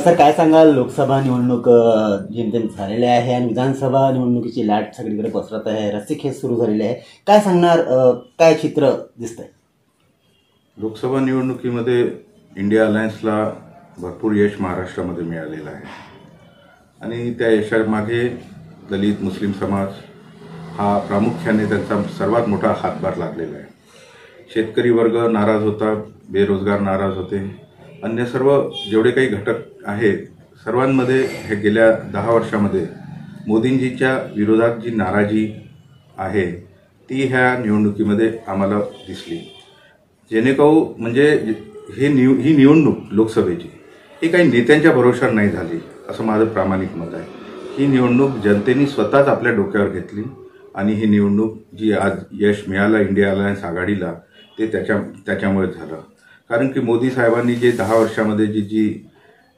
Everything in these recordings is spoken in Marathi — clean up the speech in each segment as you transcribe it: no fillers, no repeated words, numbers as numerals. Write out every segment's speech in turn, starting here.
सर काय सांगाल, लोकसभा निवडणूक जेमतेम झालेली आहे आणि विधानसभा निवडणुकीची लाट सगळीकडे पसरत आहे, रस्सीखेच सुरू झालेली आहे. काय सांगणार, काय चित्र दिसतंय? लोकसभा निवडणुकीमध्ये इंडिया अलायन्सला भरपूर यश महाराष्ट्रामध्ये मिळालेलं आहे आणि त्या यशामागे दलित मुस्लिम समाज हा प्रामुख्याने त्यांचा सर्वात मोठा हातभार लागलेला आहे. शेतकरी वर्ग नाराज होता, बेरोजगार नाराज होते, अन्य सर्व जेवढे काही घटक आहेत सर्वांमध्ये हे गेल्या 10 वर्षामध्ये मोदींजीच्या विरोधात जी नाराजी आहे ती ह्या निवडणुकीमध्ये आम्हाला दिसली. जेणेकरून म्हणजे ही निवडणूक लोकसभेची ही काही नेत्यांच्या भरोशावर नाही झाली असं माझं प्रामाणिक मत आहे. ही निवडणूक जनतेने स्वतःच आपल्या डोक्यावर घेतली आणि ही निवडणूक जी आज यश मिळालं इंडिया अलायन्स आघाडीला ते त्याच्यामुळे झालं. कारण की मोदी साहेबांनी जे 10 वर्षामध्ये जी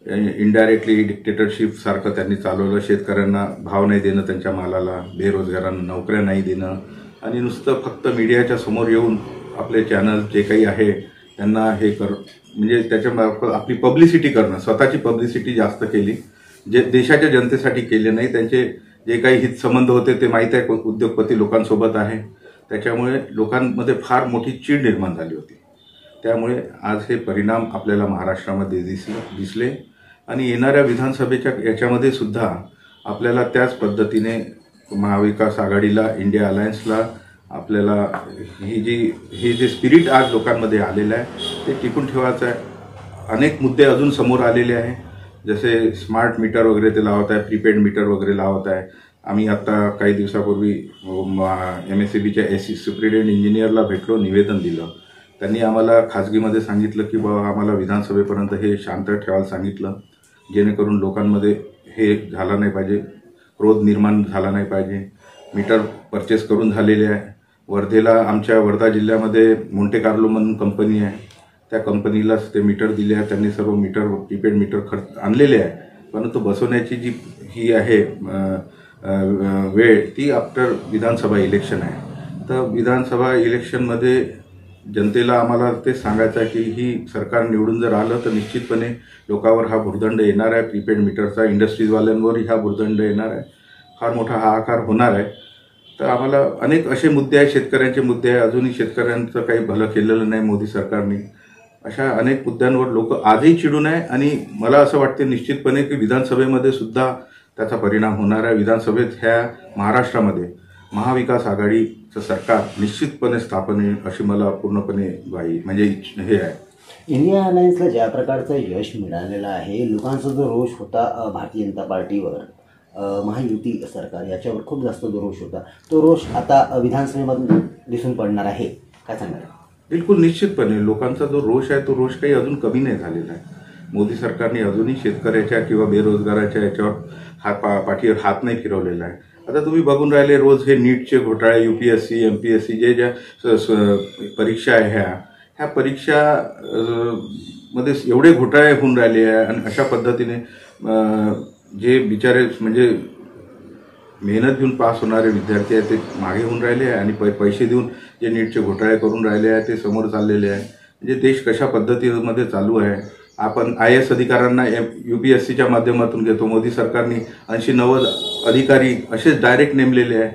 इनडायरेक्टली डिक्टेटरशिप सारखं त्यांनी चालवलं, शेतकऱ्यांना भाव नाही देणं त्यांच्या मालाला, बेरोजगारांना नोकऱ्या नाही देणं आणि नुसतं फक्त मीडियाच्या समोर येऊन आपले चॅनल जे काही आहे त्यांना हे म्हणजे त्याच्यामार्फत आपली पब्लिसिटी करणं, स्वतःची पब्लिसिटी जास्त केली, जे देशाच्या जनतेसाठी केले नाही. त्यांचे जे काही हितसंबंध होते ते माहीत आहे उद्योगपती लोकांसोबत आहे, त्याच्यामुळे लोकांमध्ये फार मोठी चीड निर्माण झाली होती. त्यामुळे आज हे परिणाम आपल्याला महाराष्ट्रामध्ये दिसले आणि येणाऱ्या विधानसभेच्या याच्यामध्ये सुद्धा आपल्याला त्याच पद्धतीने महाविकास आघाडीला इंडिया अलायन्सला आपल्याला हे जे स्पिरिट आज लोकांमध्ये आलेलं आहे ते टिकून ठेवायचं आहे. अनेक मुद्दे अजून समोर आलेले आहे, जसे स्मार्ट मीटर वगैरे ते लावत आहे, प्रीपेड मीटर वगैरे लावत आहे. आम्ही आता काही दिवसापूर्वी MSEBच्या सुप्रिटेंडेंट इंजिनियरला भेटलो, निवेदन दिलं. त्यांनी आम्हाला खाजगीमध्ये सांगितलं की बाबा आम्हाला विधानसभेपर्यंत हे शांत ठेवायला सांगितलं, जेणेकरून लोकांमध्ये हे झालं नाही पाहिजे, क्रोध निर्माण झाला नाही पाहिजे. मीटर परचेस करून झालेले आहे. वर्धेला आमच्या वर्धा जिल्ह्यामध्ये मोंटे कार्लो म्हणून कंपनी आहे, त्या कंपनीलाच ते मीटर दिले आहे. त्यांनी सर्व मीटर प्रीपेड मीटर आणलेले आहे, परंतु बसवण्याची जी ही आहे वेळ ती आफ्टर विधानसभा इलेक्शन आहे. तर विधानसभा इलेक्शनमध्ये जनतेला आम्हाला ते सांगायचं आहे की ही सरकार निवडून जर आलं तर निश्चितपणे लोकांवर हा भुर्दंड येणार आहे. प्रीपेड मीटरचा इंडस्ट्रीजवाल्यांवर हा भुर्दंड येणार आहे, फार मोठा हाहाकार होणार आहे. तर आम्हाला अनेक असे मुद्दे आहेत, शेतकऱ्यांचे मुद्दे आहे, अजूनही शेतकऱ्यांचं काही भलं केलेलं नाही मोदी सरकारने. अशा अनेक मुद्द्यांवर लोक आजही चिडून आहे आणि मला असं वाटते निश्चितपणे की विधानसभेमध्ये सुद्धा त्याचा परिणाम होणार आहे. विधानसभेत ह्या महाराष्ट्रामध्ये महाविकास आघाडीचं सरकार निश्चितपणे स्थापन होईल अशी मला पूर्णपणे म्हणजे हे आहे. इंडिया अलायन्सला ज्या प्रकारचं यश मिळालेलं आहे, लोकांचा जो रोष होता भारतीय जनता पार्टीवर, महायुती सरकार याच्यावर खूप जास्त जो रोष होता, तो रोष आता विधानसभेमधून दिसून पडणार आहे, काय सांगणार? बिलकुल निश्चितपणे लोकांचा जो रोष आहे तो रोष काही अजून कमी नाही झालेला आहे. मोदी सरकारने अजूनही शेतकऱ्याच्या किंवा बेरोजगाराच्या याच्यावर पाठीवर हात नाही फिरवलेला आहे. आता तुम्ही बघून राहिले रोज हे नीटचे घोटाळे, UPSC MPSC ज्या परीक्षा आहे ह्या परीक्षा मध्ये एवढे घोटाळे होऊन राहिले आहे आणि अशा पद्धतीने जे बिचारे म्हणजे मेहनत घेऊन पास होणारे विद्यार्थी आहेत ते मागे होऊन राहिले आहे आणि पैसे देऊन जे नीटचे घोटाळे करून राहिले आहे ते समोर चाललेले आहे. म्हणजे देश कशा पद्धतीमध्ये चालू आहे. आपण IAS अधिकाऱ्यांना UPSCच्या माध्यमातून घेतो, मोदी सरकारने 80-90 अधिकारी असेच डायरेक्ट नेमलेले आहे,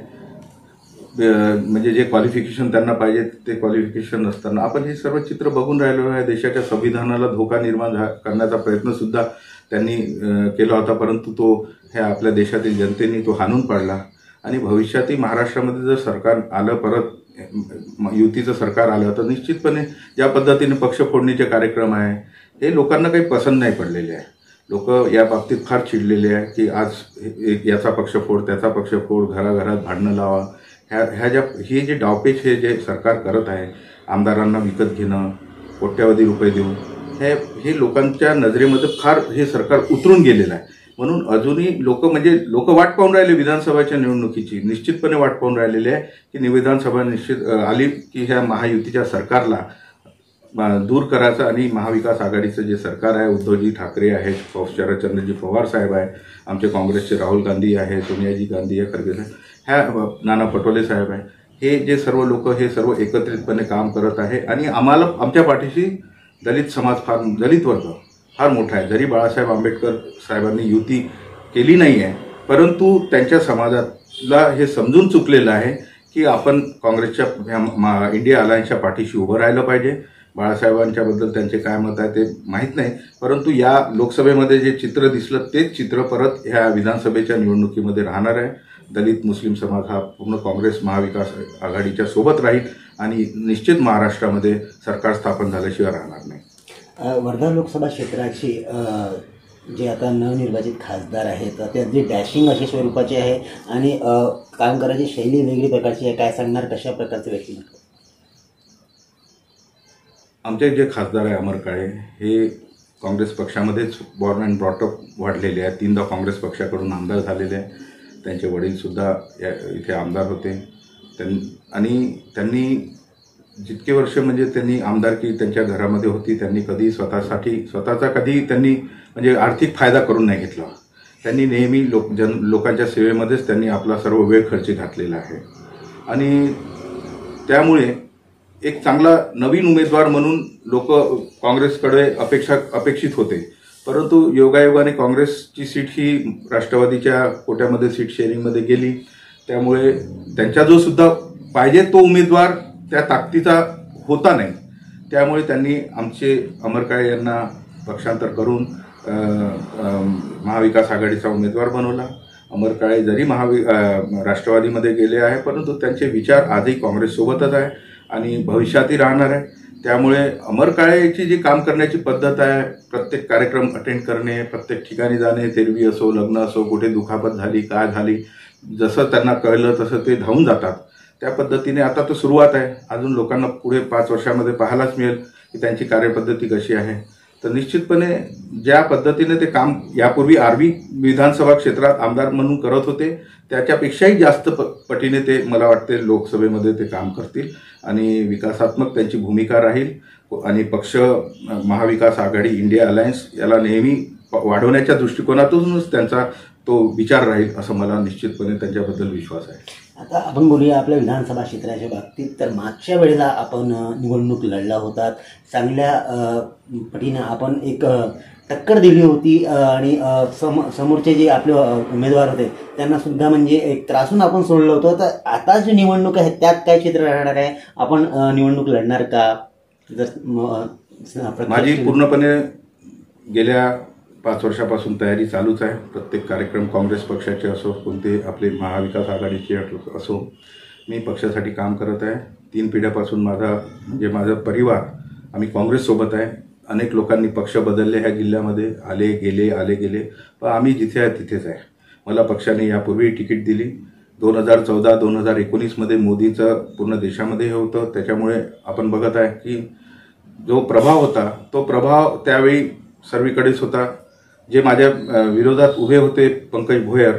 म्हणजे जे क्वालिफिकेशन त्यांना पाहिजे ते क्वालिफिकेशन नसताना. आपण हे सर्व चित्र बघून राहिलो आहे. देशाच्या संविधानाला धोका निर्माण करण्याचा प्रयत्नसुद्धा त्यांनी केला होता, परंतु तो ह्या आपल्या देशातील जनतेने तो हाणून पाडला. आणि भविष्यातही महाराष्ट्रामध्ये जर सरकार आलं, परत युतीचं सरकार आलं तर निश्चितपणे ज्या पद्धतीने पक्ष फोडणीचे कार्यक्रम आहे हे लोकांना काही पसंत नाही पडलेले आहे. लोक या बाबतीत फार चिडलेले आहे की आज याचा पक्ष फोड, त्याचा पक्ष फोड, घराघरात भांडणं लावा. हे जे डावपेच हे जे सरकार करत आहे, आमदारांना विकत घेणं, कोट्यावधी रुपये देऊन, हे लोकांच्या नजरेमध्ये फार हे सरकार उतरून गेलेलं आहे. म्हणून अजूनही लोक वाट पाहून राहिले विधानसभेच्या निवडणुकीची, निश्चितपणे वाट पाहून राहिलेली आहे की विधानसभा निश्चित आली की ह्या महायुतीच्या सरकारला दूर करायचं आणि महाविकास आघाडीचं जे सरकार आहे, उद्धवजी ठाकरे आहेत, शरदचंद्रजी पवार साहेब आहे, आमचे काँग्रेसचे राहुल गांधी आहे, सोनियाजी गांधी आहे, खरगे साहेब, ह्या नाना पटोले साहेब आहे, हे जे सर्व लोक हे सर्व एकत्रितपणे काम करत आहे. आणि आम्हाला आमच्या पाठीशी दलित समाज दलित वर्ग फार मोठा आहे. जरी बाळासाहेब आंबेडकर साहेबांनी युती केली नाही आहे, परंतु त्यांच्या समाजाला हे समजून चुकलेलं आहे की आपण काँग्रेसच्या इंडिया अलायन्सच्या पाठीशी उभं राहिलं पाहिजे. बाळासाहेबांच्याबद्दल त्यांचे काय मत आहे ते माहीत नाही, परंतु या लोकसभेमध्ये जे चित्र दिसलं तेच चित्र परत ह्या विधानसभेच्या निवडणुकीमध्ये राहणार आहे. दलित मुस्लिम समाज हा पूर्ण काँग्रेस महाविकास आघाडीच्या सोबत राहील आणि निश्चित महाराष्ट्रामध्ये सरकार स्थापन झाल्याशिवाय राहणार नाही. वर्धा लोकसभा क्षेत्राची जे आता नवनिर्वाचित खासदार आहेत त्यांची डॅशिंग अशा स्वरूपाची आहे आणि काम करायची शैली वेगळी प्रकारची आहे. काय सांगणार, कशा प्रकारचं व्यक्तिमत्व? आमचे जे खासदार आहे अमर काळे हे काँग्रेस पक्षामध्येच बॉर्न अँड ब्रॉटअप वाढलेले आहेत. 3दा काँग्रेस पक्षाकडून आमदार झालेले आहे. त्यांचे वडीलसुद्धा इथे आमदार होते. त्यांनी जितके वर्ष म्हणजे त्यांनी आमदारकी त्यांच्या घरामध्ये होती, त्यांनी कधी स्वतःचा कधी त्यांनी म्हणजे आर्थिक फायदा करून नाही घेतला. त्यांनी नेहमी लोकांच्या सेवेमध्येच त्यांनी आपला सर्व वेळ खर्ची घातलेला आहे आणि त्यामुळे एक चांगला नवीन उमेदवार म्हणून लोक काँग्रेसकडे अपेक्षित होते. परंतु योगायोगाने काँग्रेसची सीट ही राष्ट्रवादीच्या कोट्यामध्ये सीट शेअरिंगमध्ये गेली. त्यामुळे त्यांचा जो सुद्धा पाहिजे तो उमेदवार त्या ताकदीचा होता नाही. त्यामुळे त्यांनी आमचे अमर काळे यांना पक्षांतर करून महाविकास आघाडीचा उमेदवार बनवला. अमर काळे जरी राष्ट्रवादीमध्ये गेले आहे, परंतु त्यांचे विचार आजही काँग्रेससोबतच आहे आणि भविष्यातही राहणार आहे. त्यामुळे अमर काळेची जी काम करण्याची पद्धत आहे, प्रत्येक कार्यक्रम अटेंड करणे, प्रत्येक ठिकाणी जाणे, तेरवी असो, लग्न असो, कुठे दुखापत झाली, काय झाली, जसं त्यांना कळलं तसं ते धावून जातात. त्या पद्धतीने आता तर सुरुवात आहे. अजून लोकांना पुढे 5 वर्षामध्ये पाहायलाच मिळेल की त्यांची कार्यपद्धती कशी आहे. तर निश्चितपणे ज्या पद्धतीने ते काम यापूर्वी आर्वी विधानसभा क्षेत्रात आमदार म्हणून करत होते त्याच्यापेक्षाही जास्त पटीने ते मला वाटते लोकसभेमध्ये ते काम करतील आणि विकासात्मक त्यांची भूमिका राहील आणि पक्ष महाविकास आघाडी इंडिया अलायन्स याला नेहमी वाढवण्याच्या दृष्टिकोनातूनच त्यांचा तो विचार राहील असं मला निश्चितपणे त्यांच्याबद्दल विश्वास आहे. आता आपण बोलूया आपल्या विधानसभा क्षेत्राच्या बाबतीत. तर मागच्या वेळेला आपण निवडणूक लढला होता, चांगल्या पटीनं आपण एक टक्कर दिली होती आणि समोरचे जे आपले उमेदवार होते त्यांना सुद्धा म्हणजे एक त्रासून आपण सोडलं होतं. तर आता जी निवडणूक आहे त्यात काय चित्र राहणार आहे? आपण निवडणूक लढणार का? जर माझी पूर्णपणे गेल्या 5 वर्षापासून तयारी चालूच आहे. प्रत्येक कार्यक्रम काँग्रेस पक्षाचे असो, कोणते आपले महाविकास आघाडीचे असो, मी पक्षासाठी काम करत आहे. 3 पिढ्यापासून माझा परिवार आम्ही काँग्रेससोबत आहे. अनेक लोकांनी पक्ष बदलले ह्या जिल्ह्यामध्ये, आले गेले, पण आम्ही जिथे आहे तिथेच आहे. मला पक्षाने यापूर्वी तिकीट दिली. 2014-2019मध्ये मोदीचं पूर्ण देशामध्ये हे होतं. त्याच्यामुळे आपण बघत आहे की जो प्रभाव होता तो प्रभाव त्यावेळी सर्वीकडेच होता. जे माझ्या विरोधात उभे होते पंकज भोयर,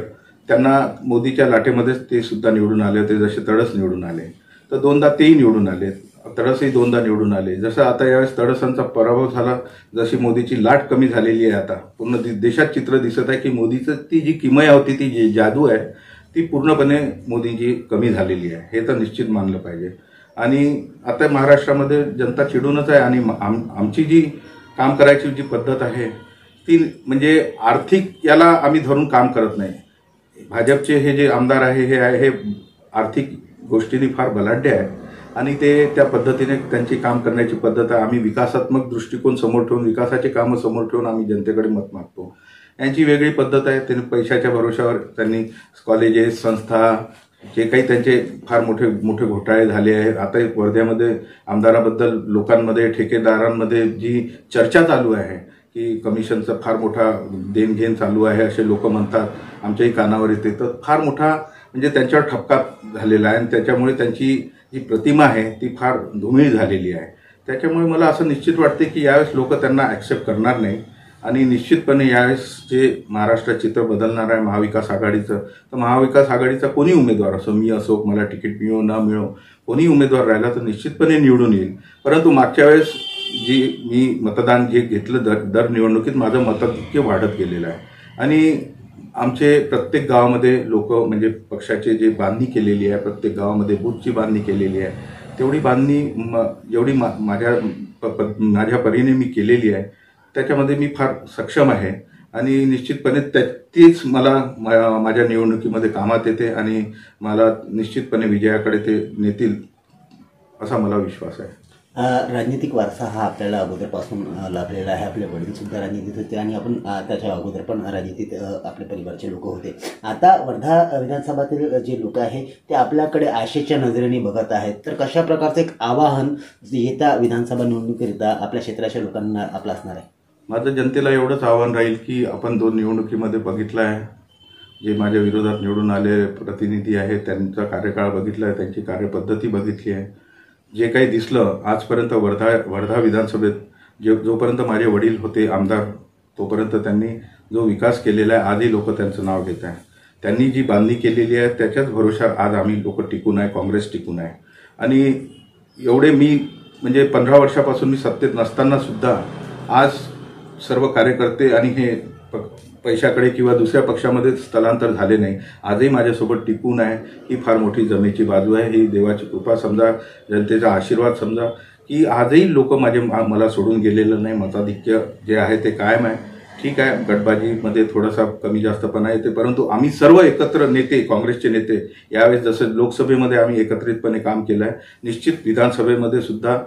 त्यांना मोदीच्या लाटेमध्येच ते सुद्धा निवडून आले होते. जसे तडस निवडून आले तर 2दा तेही निवडून आले, तडसही 2दा निवडून आले. जसं आता यावेळेस तडसांचा पराभव झाला, जशी मोदीची लाट कमी झालेली आहे, आता पूर्ण देशात चित्र दिसत आहे की मोदीचं ती जी किमया होती, ती जी जादू आहे ती पूर्णपणे मोदींची कमी झालेली आहे. हे तर निश्चित मानलं पाहिजे. आणि आता महाराष्ट्रामध्ये जनता चिडूनच आहे आणि आमची जी काम करायची जी पद्धत आहे ती म्हणजे आर्थिक याला आम्ही धरून काम करत नाही. भाजपचे हे जे आमदार आहे हे आर्थिक गोष्टींनी फार बलाढ्य आहे आणि ते त्या पद्धतीने त्यांची काम करण्याची पद्धत आहे. आम्ही विकासात्मक दृष्टिकोन समोर ठेवून, विकासाचे कामं समोर ठेवून आम्ही जनतेकडे मत मागतो. यांची वेगळी पद्धत आहे. त्यांनी पैशाच्या भरोशावर त्यांनी कॉलेजेस, संस्था, जे काही त्यांचे फार मोठे घोटाळे झाले आहेत. आता वर्ध्यामध्ये आमदाराबद्दल लोकांमध्ये, ठेकेदारांमध्ये जी चर्चा चालू आहे की कमिशनचा फार मोठा देणघेण चालू आहे असे लोक म्हणतात, आमच्याही कानावर येते. तर फार मोठा म्हणजे त्यांच्यावर ठपका झालेला आहे आणि त्याच्यामुळे त्यांची जी प्रतिमा आहे ती फार धुमिळ झालेली आहे. त्याच्यामुळे मला असं निश्चित वाटते की यावेळेस लोक त्यांना ॲक्सेप्ट करणार नाही आणि निश्चितपणे यावेळेस जे महाराष्ट्रात चित्र बदलणार आहे महाविकास आघाडीचं, तर महाविकास आघाडीचा कोणी उमेदवार असो, मी असो, मला तिकीट मिळो न मिळो, कोणी उमेदवार राहिला तर निश्चितपणे निवडून येईल. परंतु मागच्या वेळेस जी मी मतदान जे घेतलं दर निवडणुकीत माझं मताधिक्य वाढत गेलेलं आहे आणि आमचे प्रत्येक गावामध्ये लोक म्हणजे पक्षाचे जे बांधणी केलेली आहे, प्रत्येक गावामध्ये बूथची बांधणी केलेली आहे, तेवढी बांधणी जेवढी माझ्या परीने मी केलेली आहे त्याच्यामध्ये मी फार सक्षम आहे आणि निश्चितपणे तीच मला माझ्या निवडणुकीमध्ये कामात येते आणि मला निश्चितपणे विजयाकडे ते नेतील असा मला विश्वास आहे. राजनीतिक वारसा हा आपल्याला अगोदरपासून लाभलेला आहे. आपले वडीलसुद्धा राजनीतीत होते आणि आपण त्याच्या अगोदर पण राजनीतीत आपल्या परिवारचे लोक होते. आता वर्धा विधानसभातील जे लोक आहे ते आपल्याकडे आशेच्या नजरेने बघत आहेत. तर कशा प्रकारचं एक आवाहन येत्या विधानसभा निवडणुकीकरिता आपल्या क्षेत्राच्या लोकांना आपलं असणार आहे? माझं जनतेला एवढंच आव्हान राहील की आपण 2 निवडणुकीमध्ये बघितलं आहे, जे माझ्या विरोधात निवडून आले प्रतिनिधी आहेत त्यांचा कार्यकाळ बघितला आहे, त्यांची कार्यपद्धती बघितली आहे. जे काही दिसलं आजपर्यंत वर्धा विधानसभेत जोपर्यंत माझे वडील होते आमदार तोपर्यंत त्यांनी जो विकास केलेला आहे आजही लोक त्यांचं नाव घेत आहे. त्यांनी जी बांधणी केलेली आहे त्याच्याच भरोशावर आज आम्ही लोक टिकून आहे, काँग्रेस टिकून आहे. आणि एवढे मी म्हणजे 15 वर्षापासून मी सत्तेत नसताना सुद्धा आज सर्व कार्यकर्ते आणि हे पैशाकडे किंवा दुसऱ्या पक्षामध्ये स्थलांतर झाले नाही, आजही माझ्यासोबत टिकून आहे. ही फार मोठी जमेची बाजू आहे. ही देवाची कृपा समजा, जनतेचा आशीर्वाद समजा की आजही लोक मला सोडून गेलेलं नाही. मताधिक्य जे आहे ते कायम आहे. ठीक आहे, गटबाजीमध्ये थोडासा कमी जास्तपणा येते, परंतु आम्ही सर्व एकत्र नेते, काँग्रेसचे नेते यावेळेस जसं लोकसभेमध्ये आम्ही एकत्रितपणे काम केलं आहे, निश्चित विधानसभेमध्ये सुद्धा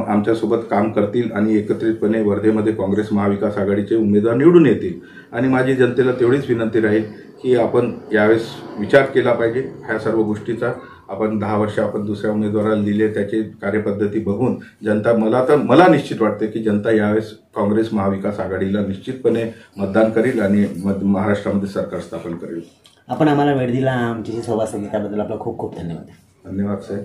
आमच्यासोबत काम करतील आणि एकत्रितपणे वर्धेमध्ये काँग्रेस महाविकास आघाडीचे उमेदवार निवडून येतील. आणि माझी जनतेला तेवढीच विनंती राहील की आपण यावेळेस विचार केला पाहिजे ह्या सर्व गोष्टीचा. आपण 10 वर्ष आपण दुसऱ्या उमेदवाराला दिले, त्याची कार्यपद्धती बघून जनता मला निश्चित वाटते की जनता यावेळेस काँग्रेस महाविकास आघाडीला निश्चितपणे मतदान करेल आणि महाराष्ट्रामध्ये सरकार स्थापन करेल. आपण आम्हाला वेळ दिला, आमच्याशी संवाद साधला त्याबद्दल आपला खूप खूप धन्यवाद. धन्यवाद साहेब.